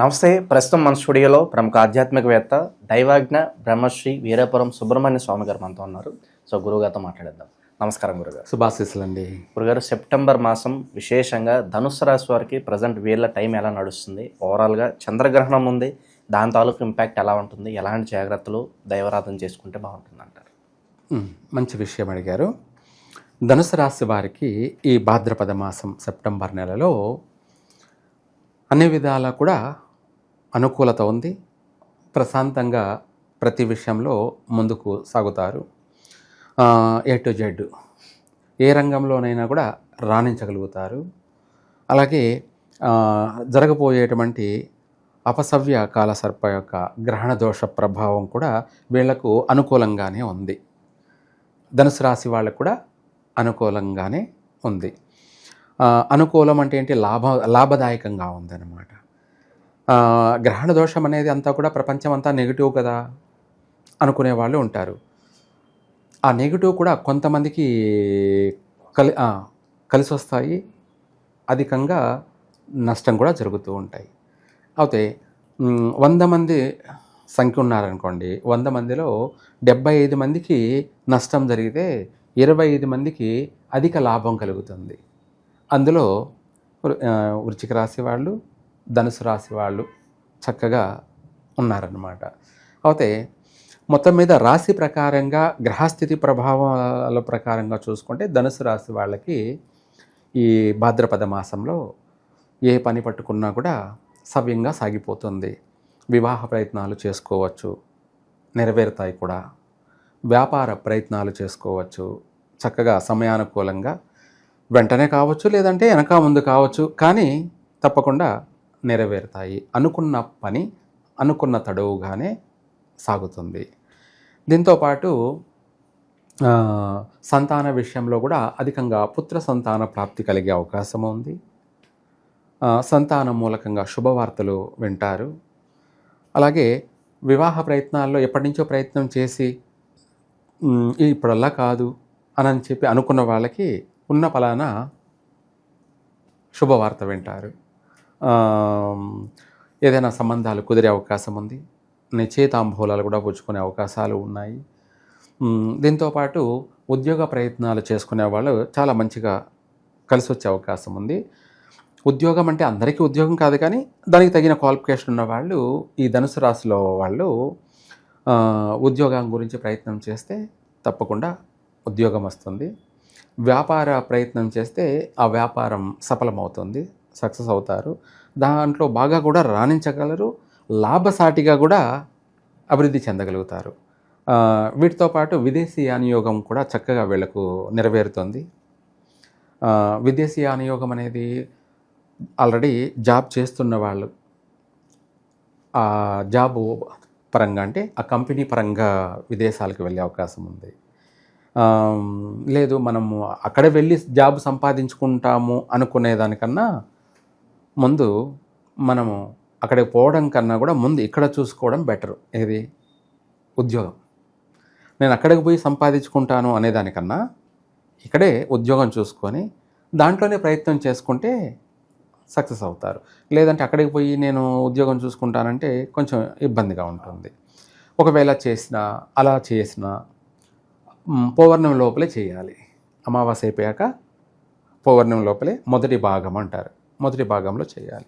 నమస్తే. ప్రస్తుతం మన స్టూడియోలో ప్రముఖ ఆధ్యాత్మికవేత్త దైవాజ్ఞ బ్రహ్మశ్రీ వీరాపురం సుబ్రహ్మణ్య స్వామి గారు మనతో ఉన్నారు. సో గురువుగారితో మాట్లాడేద్దాం. నమస్కారం గురుగారు. శుభాశీస్సులండి. గురుగారు, సెప్టెంబర్ మాసం విశేషంగా ధనుస్సు రాశి వారికి ప్రజెంట్ వీళ్ళ టైం ఎలా నడుస్తుంది? ఓవరాల్గా చంద్రగ్రహణం ఉంది, దాని తాలూకు ఇంపాక్ట్ ఎలా ఉంటుంది? ఎలాంటి జాగ్రత్తలు దైవరాధన చేసుకుంటే బాగుంటుంది అంటారు? మంచి విషయం అడిగారు. ధనుసు రాశి వారికి ఈ భాద్రపద మాసం సెప్టెంబర్ నెలలో అన్ని విధాలా కూడా అనుకూలత ఉంది. ప్రశాంతంగా ప్రతి విషయంలో ముందుకు సాగుతారు. ఏ టు జెడ్ ఏ రంగంలోనైనా కూడా రాణించగలుగుతారు. అలాగే జరగబోయేటువంటి అపసవ్య కాలసర్ప యొక్క గ్రహణ దోష ప్రభావం కూడా వీళ్లకు అనుకూలంగానే ఉంది. ధనుసు రాశి వాళ్ళకు కూడా అనుకూలంగానే ఉంది. అనుకూలం అంటే ఏంటి? లాభదాయకంగా ఉందన్నమాట. గ్రహణ దోషం అనేది అంతా కూడా ప్రపంచం అంతా నెగిటివ్ కదా అనుకునే వాళ్ళు ఉంటారు. ఆ నెగిటివ్ కూడా కొంతమందికి కలిసి వస్తాయి, అధికంగా నష్టం కూడా జరుగుతూ ఉంటాయి. అయితే 100 మంది సంఖ్య ఉన్నారనుకోండి, 100 మందిలో 75 మందికి నష్టం జరిగితే 25 మందికి అధిక లాభం కలుగుతుంది. అందులో వృశ్చిక రాశి వాళ్ళు, ధనుసు రాశి వాళ్ళు చక్కగా ఉన్నారన్నమాట. అయితే మొత్తం మీద రాశి ప్రకారంగా గ్రహస్థితి ప్రభావాల ప్రకారంగా చూసుకుంటే ధనుసు రాశి వాళ్ళకి ఈ భాద్రపద మాసంలో ఏ పని పట్టుకున్నా కూడా సవ్యంగా సాగిపోతుంది. వివాహ ప్రయత్నాలు చేసుకోవచ్చు, నెరవేరుతాయి కూడా. వ్యాపార ప్రయత్నాలు చేసుకోవచ్చు, చక్కగా సమయానుకూలంగా వెంటనే కావచ్చు, లేదంటే వెనక ముందు కావచ్చు, కానీ తప్పకుండా నెరవేరుతాయి. అనుకున్న పని అనుకున్న తడవుగానే సాగుతుంది. దీంతోపాటు సంతాన విషయంలో కూడా అధికంగా పుత్ర సంతాన ప్రాప్తి కలిగే అవకాశం ఉంది. సంతానం మూలకంగా శుభవార్తలు వింటారు. అలాగే వివాహ ప్రయత్నాల్లో ఎప్పటి నుంచో ప్రయత్నం చేసి ఇప్పుడల్లా కాదు అని చెప్పి అనుకున్న వాళ్ళకి ఉన్న ఫలానా శుభవార్త వింటారు. ఏదైనా సంబంధాలు కుదిరే అవకాశం ఉంది. నిశ్చయితాంబూలాలు కూడా పుచ్చుకునే అవకాశాలు ఉన్నాయి. దీంతోపాటు ఉద్యోగ ప్రయత్నాలు చేసుకునే వాళ్ళు చాలా మంచిగా కలిసి వచ్చే అవకాశం ఉంది. ఉద్యోగం అంటే అందరికీ ఉద్యోగం కాదు, కానీ దానికి తగిన క్వాలిఫికేషన్ ఉన్న వాళ్ళు, ఈ ధనుసు రాశిలో వాళ్ళు ఉద్యోగం గురించి ప్రయత్నం చేస్తే తప్పకుండా ఉద్యోగం వస్తుంది. వ్యాపార ప్రయత్నం చేస్తే ఆ వ్యాపారం సఫలమవుతుంది, సక్సెస్ అవుతారు. దాంట్లో బాగా కూడా రాణించగలరు, లాభసాటిగా కూడా అభివృద్ధి చెందగలుగుతారు. వీటితో పాటు విదేశీయానియోగం కూడా చక్కగా వీళ్ళకు నెరవేరుతుంది. విదేశీయానియోగం అనేది ఆల్రెడీ జాబ్ చేస్తున్న వాళ్ళు ఆ జాబు పరంగా, అంటే ఆ కంపెనీ పరంగా విదేశాలకు వెళ్ళే అవకాశం ఉంది. లేదు మనము అక్కడే వెళ్ళి జాబ్ సంపాదించుకుంటాము అనుకునేదానికన్నా ముందు మనము అక్కడికి పోవడం కన్నా కూడా ముందు ఇక్కడ చూసుకోవడం బెటర్. ఏది? ఉద్యోగం. నేను అక్కడికి పోయి సంపాదించుకుంటాను అనేదానికన్నా ఇక్కడే ఉద్యోగం చూసుకొని దాంట్లోనే ప్రయత్నం చేసుకుంటే సక్సెస్ అవుతారు. లేదంటే అక్కడికి పోయి నేను ఉద్యోగం చూసుకుంటానంటే కొంచెం ఇబ్బందిగా ఉంటుంది. ఒకవేళ అలా చేసినా పౌర్ణమి లోపలే చేయాలి. అమావాస్య అయిపోయాక పౌర్ణమి లోపలే మొదటి భాగం అంటారు, మొదటి భాగంలో చేయాలి.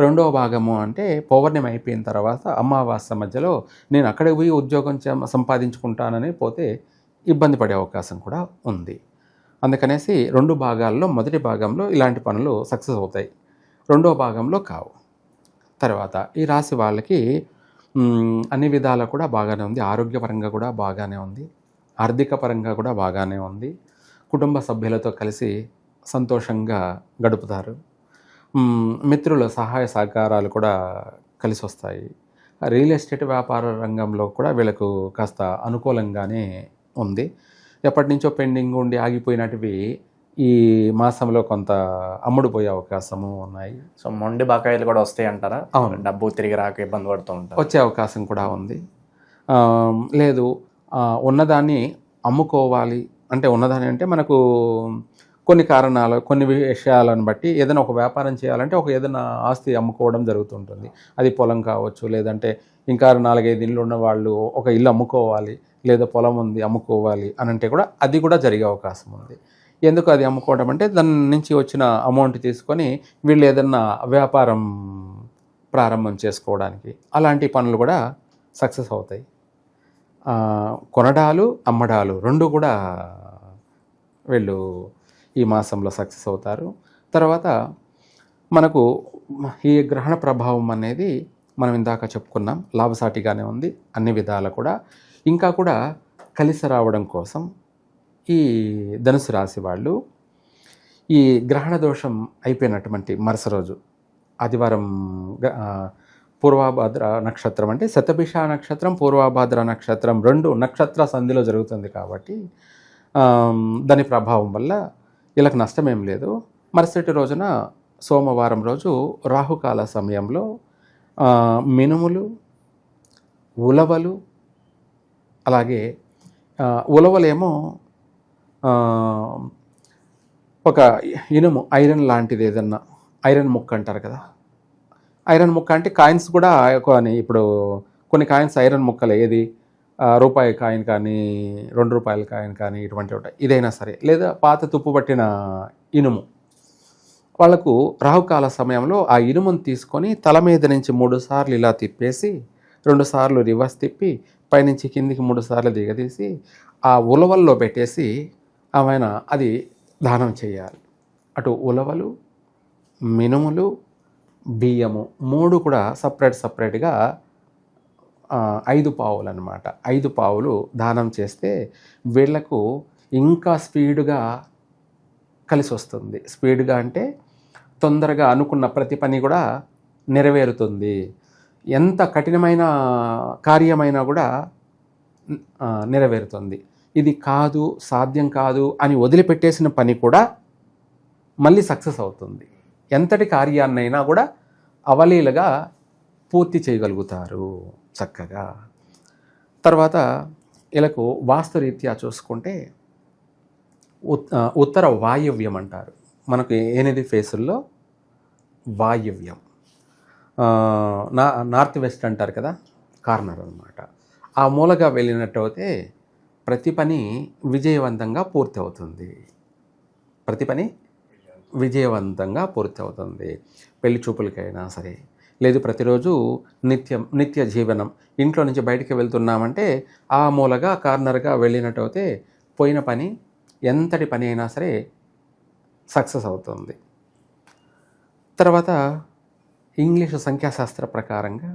రెండవ భాగము అంటే పౌర్ణమి అయిపోయిన తర్వాత అమావాస్య మధ్యలో నేను అక్కడికి పోయి ఉద్యోగం సంపాదించుకుంటానని పోతే ఇబ్బంది పడే అవకాశం కూడా ఉంది. అందుకనేసి 2 భాగాల్లో మొదటి భాగంలో ఇలాంటి పనులు సక్సెస్ అవుతాయి, రెండవ భాగంలో కావు. తర్వాత ఈ రాశి వాళ్ళకి అన్ని విధాలా కూడా బాగానే ఉంది. ఆరోగ్యపరంగా కూడా బాగానే ఉంది, ఆర్థిక పరంగా కూడా బాగానే ఉంది. కుటుంబ సభ్యులతో కలిసి సంతోషంగా గడుపుతారు. మిత్రుల సహాయ సహకారాలు కూడా కలిసి వస్తాయి. రియల్ ఎస్టేట్ వ్యాపార రంగంలో కూడా వీళ్ళకు కాస్త అనుకూలంగానే ఉంది. ఎప్పటి నుంచో పెండింగ్ ఉండి ఆగిపోయినటివి ఈ మాసంలో కొంత అమ్ముడుపోయే అవకాశము ఉన్నాయి. సో మొండి బకాయిలు కూడా వస్తాయి అంటారా? అవును, డబ్బు తిరిగి రాక ఇబ్బంది పడుతూ ఉంటారు. వచ్చే అవకాశం కూడా ఉంది. లేదు ఉన్నదాన్ని అమ్ముకోవాలి అంటే, ఉన్నదాన్ని అంటే మనకు కొన్ని కారణాలు కొన్ని విషయాలను బట్టి ఏదైనా ఒక వ్యాపారం చేయాలంటే ఏదైనా ఆస్తి అమ్ముకోవడం జరుగుతుంటుంది. అది పొలం కావచ్చు, లేదంటే ఇంకా 4-5 ఇళ్ళు ఉన్న వాళ్ళు ఒక ఇల్లు అమ్ముకోవాలి, లేదా పొలం ఉంది అమ్ముకోవాలి అని అంటే కూడా అది కూడా జరిగే అవకాశం ఉంది. ఎందుకు అది అమ్ముకోవడం అంటే దాని నుంచి వచ్చిన అమౌంట్ తీసుకొని వీళ్ళు ఏదన్నా వ్యాపారం ప్రారంభం చేసుకోవడానికి అలాంటి పనులు కూడా సక్సెస్ అవుతాయి. కొనడాలు అమ్మడాలు 2 కూడా వీళ్ళు ఈ మాసంలో సక్సెస్ అవుతారు. తర్వాత మనకు ఈ గ్రహణ ప్రభావం అనేది మనం ఇందాక చెప్పుకున్నాం, లాభసాటిగానే ఉంది అన్ని విధాలు కూడా. ఇంకా కూడా కలిసి రావడం కోసం ఈ ధనుసు రాశి వాళ్ళు ఈ గ్రహణ దోషం అయిపోయినటువంటి మరుసటి రోజు ఆదివారం పూర్వభాద్ర నక్షత్రం అంటే శతభిష నక్షత్రం, పూర్వభాద్ర నక్షత్రం 2 నక్షత్ర సంధిలో జరుగుతుంది కాబట్టి దాని ప్రభావం వల్ల వీళ్ళకి నష్టమేం లేదు. మరుసటి రోజున సోమవారం రోజు రాహుకాల సమయంలో మినుములు, ఉలవలు, అలాగే ఉలవలేమో ఒక ఇనుము ఐరన్ లాంటిది ఏదన్నా, ఐరన్ ముక్క అంటారు కదా, ఐరన్ ముక్క అంటే కాయిన్స్ కూడా ఇప్పుడు కొన్ని కాయిన్స్ ఐరన్ ముక్కలే, ఏది రూపాయి కాయిన్ కానీ, 2 రూపాయల కాయిన్ కానీ, ఇటువంటి ఇదైనా సరే, లేదా పాత తుప్పు పట్టిన ఇనుము. వాళ్లకు రాహుకాల సమయంలో ఆ ఇనుమును తీసుకొని తల మీద నుంచి 3 సార్లు ఇలా తిప్పేసి, 2 సార్లు రివర్స్ తిప్పి, పైనుంచి కిందికి 3 సార్లు దిగదీసి ఆ ఉలవల్లో పెట్టేసి ఆమెన అది దానం చేయాలి. అటు ఉలవలు, మినుములు, బియ్యము 3 కూడా సపరేట్గా 5 పావులు అన్నమాట. 5 పావులు దానం చేస్తే వీళ్లకు ఇంకా స్పీడ్గా కలిసి వస్తుంది. స్పీడ్గా అంటే తొందరగా అనుకున్న ప్రతి పని కూడా నెరవేరుతుంది. ఎంత కఠినమైన కార్యమైనా కూడా నెరవేరుతుంది. ఇది కాదు, సాధ్యం కాదు అని వదిలిపెట్టేసిన పని కూడా మళ్ళీ సక్సెస్ అవుతుంది. ఎంతటి కార్యాన్నైనా కూడా అవలీలగా పూర్తి చేయగలుగుతారు చక్కగా. తర్వాత వీళ్ళకు వాస్తురీత్యా చూసుకుంటే ఉత్తర వాయవ్యం అంటారు. మనకు 8 ఫేసుల్లో వాయవ్యం, నార్త్ వెస్ట్ అంటారు కదా, కార్నర్ అన్నమాట. ఆ మూలగా వెళ్ళినట్టయితే ప్రతి పని విజయవంతంగా పూర్తి అవుతుంది. ప్రతి పని విజయవంతంగా పూర్తి అవుతుంది. పెళ్లి చూపులకైనా సరే, లేదు ప్రతిరోజు నిత్య జీవనం, ఇంట్లో నుంచి బయటికి వెళ్తున్నామంటే ఆ మూలగా కార్నర్గా వెళ్ళినట్టయితే పోయిన పని ఎంతటి పని అయినా సరే సక్సెస్ అవుతుంది. తర్వాత ఇంగ్లీషు సంఖ్యాశాస్త్ర ప్రకారంగా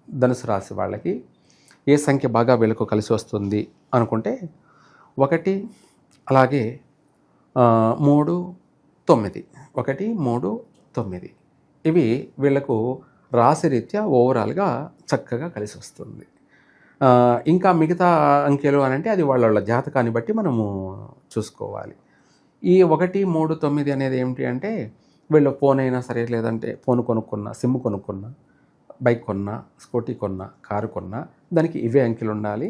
ధనుసు రాశి వాళ్ళకి ఏ సంఖ్య బాగా వీళ్ళకు కలిసి వస్తుంది అనుకుంటే 1, అలాగే 3, 9, 1, 3, 9 ఇవి వీళ్లకు రాశిరీత్యా ఓవరాల్గా చక్కగా కలిసి వస్తుంది. ఇంకా మిగతా అంకెలు అని అంటే అది వాళ్ళ జాతకాన్ని బట్టి మనము చూసుకోవాలి. ఈ 1, 3, 9 అనేది ఏమిటి అంటే వీళ్ళు ఫోన్ అయినా సరే, లేదంటే ఫోన్ కొనుక్కున్నా, సిమ్ కొనుక్కున్నా, బైక్ కొన్నా, స్కూటీ కొన్నా, కారు కొన్నా దానికి ఇవే అంకెలు ఉండాలి.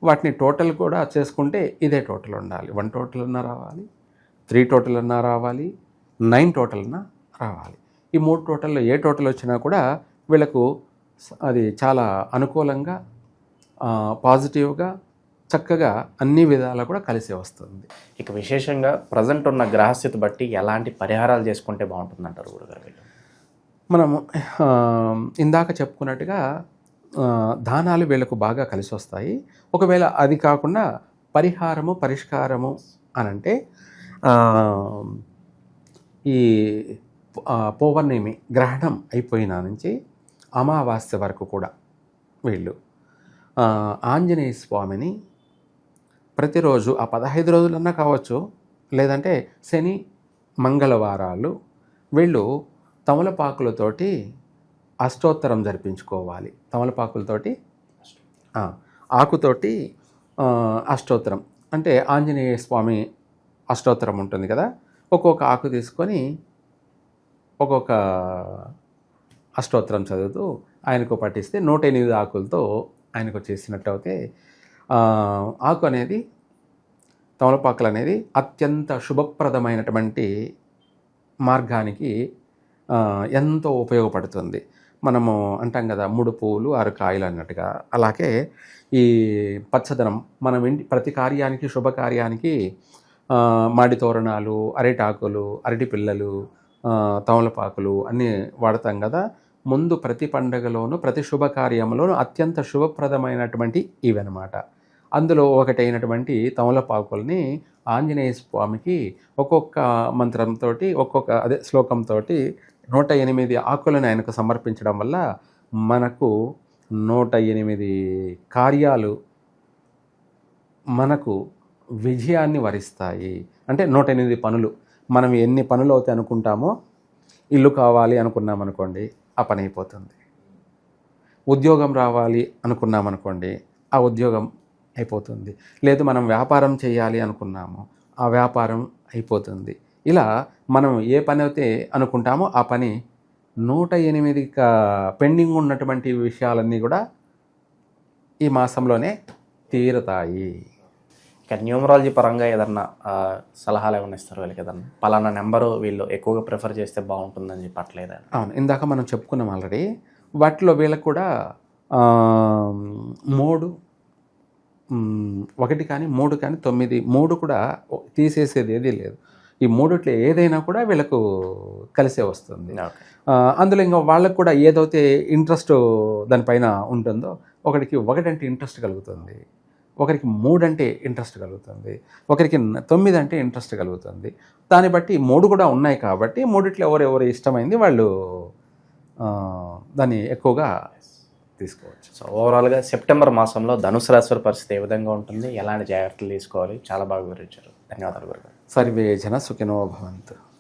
వాటిని టోటల్ కూడా చేసుకుంటే ఇదే టోటల్ ఉండాలి. 1 టోటల్ అన్నా రావాలి, 3 టోటల్ అన్నా రావాలి, 9 టోటల్ అన్నా రావాలి. ఈ 3 టోటల్లో ఏ టోటల్ వచ్చినా కూడా వీళ్ళకు అది చాలా అనుకూలంగా, పాజిటివ్గా, చక్కగా అన్ని విధాలా కూడా కలిసి వస్తుంది. ఇక విశేషంగా ప్రజెంట్ ఉన్న గ్రహస్థితి బట్టి ఎలాంటి పరిహారాలు చేసుకుంటే బాగుంటుందంటారు గురుగారు? మనము ఇందాక చెప్పుకున్నట్టుగా దానాలు వీళ్ళకు బాగా కలిసి వస్తాయి. ఒకవేళ అది కాకుండా పరిష్కారము అనంటే ఈ పౌర్ణమి గ్రహణం అయిపోయిన నుంచి అమావాస్య వరకు కూడా వీళ్ళు ఆంజనేయ స్వామిని ప్రతిరోజు ఆ 15 రోజులన్నా కావచ్చు, లేదంటే శని మంగళవారాలు వీళ్ళు తమలపాకులతోటి అష్టోత్తరం జరిపించుకోవాలి. తమలపాకులతోటి ఆకుతోటి అష్టోత్తరం అంటే ఆంజనేయ స్వామి అష్టోత్తరం ఉంటుంది కదా, ఒక్కొక్క ఆకు తీసుకొని ఒక్కొక్క అష్టోత్తరం చదువుతూ ఆయనకు పట్టిస్తే 108 ఆకులతో ఆయనకు చేసినట్టు అయితే ఆకు అనేది తమలపాకులు అనేది అత్యంత శుభప్రదమైనటువంటి మార్గానికి ఎంతో ఉపయోగపడుతుంది. మనము అంటాం కదా, 3 పువ్వులు 6 కాయలు అన్నట్టుగా. అలాగే ఈ పచ్చదనం మనం ప్రతి కార్యానికి, శుభకార్యానికి మాడి తోరణాలు, అరిటాకులు, అరటి పిల్లలు, తమలపాకులు అన్నీ వాడతాం కదా. ముందు ప్రతి పండగలోనూ, ప్రతి శుభకార్యంలోనూ అత్యంత శుభప్రదమైనటువంటి ఇవన్నమాట. అందులో ఒకటైనటువంటి తమలపాకుల్ని ఆంజనేయ స్వామికి ఒక్కొక్క మంత్రంతో, ఒక్కొక్క శ్లోకంతో 108 ఆకులను ఆయనకు సమర్పించడం వల్ల మనకు 108 కార్యాలు మనకు విజయాన్ని వరిస్తాయి. అంటే 108 పనులు, మనం ఎన్ని పనులు అయితే అనుకుంటామో, ఇల్లు కావాలి అనుకున్నాం అనుకోండి, ఆ పని అయిపోతుంది. ఉద్యోగం రావాలి అనుకున్నాం అనుకోండి, ఆ ఉద్యోగం అయిపోతుంది. లేదు మనం వ్యాపారం చేయాలి అనుకున్నాము, ఆ వ్యాపారం అయిపోతుంది. ఇలా మనం ఏ పని అయితే అనుకుంటామో ఆ పని 108 పెండింగ్ ఉన్నటువంటి విషయాలన్నీ కూడా ఈ మాసంలోనే తీరుతాయి. ఇక న్యూమరాలజీ పరంగా ఏదన్నా సలహాలు ఏమైనా ఇస్తారు వీళ్ళకి? ఏదన్నా పలానా నెంబరు వీళ్ళు ఎక్కువగా ప్రిఫర్ చేస్తే బాగుంటుందని చెప్పట్లేదా? అవును, ఇందాక మనం చెప్పుకున్నాం ఆల్రెడీ. వాటిలో వీళ్ళకు కూడా 3, 1 కానీ 3 కానీ 9, 3 కూడా తీసేసేది ఏదీ లేదు. ఈ 3 ఏదైనా కూడా వీళ్ళకు కలిసే వస్తుంది. అందులో ఇంకా వాళ్ళకు కూడా ఏదైతే ఇంట్రెస్ట్ దానిపైన ఉంటుందో, ఒకరికి 1 అంటే ఇంట్రెస్ట్ కలుగుతుంది, ఒకరికి 3 అంటే ఇంట్రెస్ట్ కలుగుతుంది, ఒకరికి 9 అంటే ఇంట్రెస్ట్ కలుగుతుంది. దాన్ని బట్టి 3 కూడా ఉన్నాయి కాబట్టి 3 ఎవరెవరు ఇష్టమైంది వాళ్ళు దాన్ని ఎక్కువగా తీసుకోవచ్చు. సో ఓవరాల్గా సెప్టెంబర్ మాసంలో ధనుసు రాశి వారి పరిస్థితి ఏ విధంగా ఉంటుంది, ఎలాంటి జాగ్రత్తలు తీసుకోవాలి, చాలా బాగా వివరించారు. ధన్యవాదాలు గురుగారు. సర్వే జన సుఖినో భవంతు.